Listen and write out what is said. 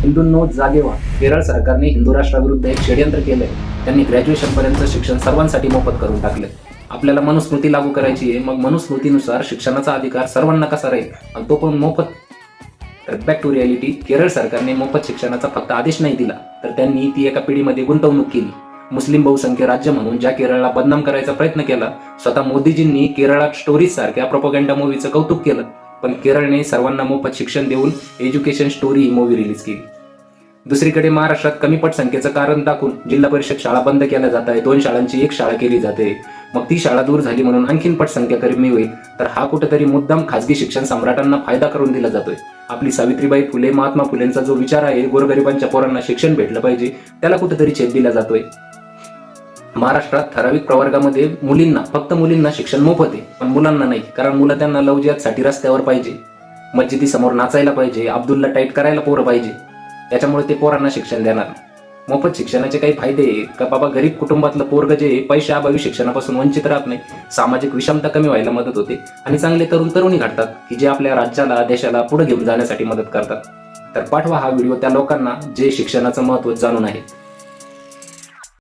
हिंदूंनो जागे व्हा. केरळ सरकारने हिंदू राष्ट्राविरुद्ध एक षडयंत्र केलंय. त्यांनी ग्रॅज्युएशन पर्यंत शिक्षण सर्वांसाठी मोफत करून टाकले. आपल्याला मनुस्मृती लागू करायची आहे, मग मनुस्मृतीनुसार शिक्षणाचा अधिकार सर्वांना कसा राहील आणि तो पण मोफत. तर बॅक टू रियालिटी, केरळ सरकारने मोफत शिक्षणाचा फक्त आदेश नाही दिला, तर त्यांनी ती एका पिढीमध्ये गुंतवणूक केली. मुस्लिम बहुसंख्य राज्य म्हणून ज्या केरळला बदनाम करायचा प्रयत्न केला, स्वतः मोदीजींनी केरळात स्टोरीज सारख्या प्रोपगेंडा मूवीचं कौतुक केलं, पण केरळने सर्वांना मोफत शिक्षण देऊन एज्युकेशन स्टोरी ही मूवी रिलीज केली. दुसरीकडे महाराष्ट्रात कमी पटसंख्येचं कारण दाखवून जिल्हा परिषद शाळा बंद केल्या जात आहे. 2 शाळांची 1 शाळा केली जाते. मग ती शाळा दूर झाली म्हणून आणखीन पटसंख्या कमी होईल. तर हा कुठेतरी मुद्दाम खासगी शिक्षण सम्राटांना फायदा करून दिला जातोय. आपली सावित्रीबाई फुले, महात्मा फुलेंचा जो विचार आहे, गोरगरिबांच्या पोरांना शिक्षण भेटलं पाहिजे, त्याला कुठेतरी छेद दिला जातोय. महाराष्ट्रात ठराविक प्रवर्गामध्ये मुलींना, फक्त मुलींना शिक्षण मोफत आहे, पण मुलांना नाही. कारण मुलं त्यांना लव्ह जिहादसाठी रस्त्यावर पाहिजे, मस्जिदी समोर नाचायला पाहिजे, अब्दुल्ला टाईट करायला पोरं पाहिजे. त्याच्यामुळे ते पोरांना शिक्षण देणार. मोफत शिक्षणाचे काही फायदे का बाबा, गरीब कुटुंबातलं पोरग जे पैशाअभावी शिक्षणापासून वंचित राहत नाही, सामाजिक विषमता कमी व्हायला मदत होते आणि चांगले तरुण तरुणी घडतात की जे आपल्या राज्याला, देशाला पुढे घेऊन जाण्यासाठी मदत करतात. तर पाठवा हा व्हिडिओ त्या लोकांना जे शिक्षणाचं महत्त्व जाणून आहे.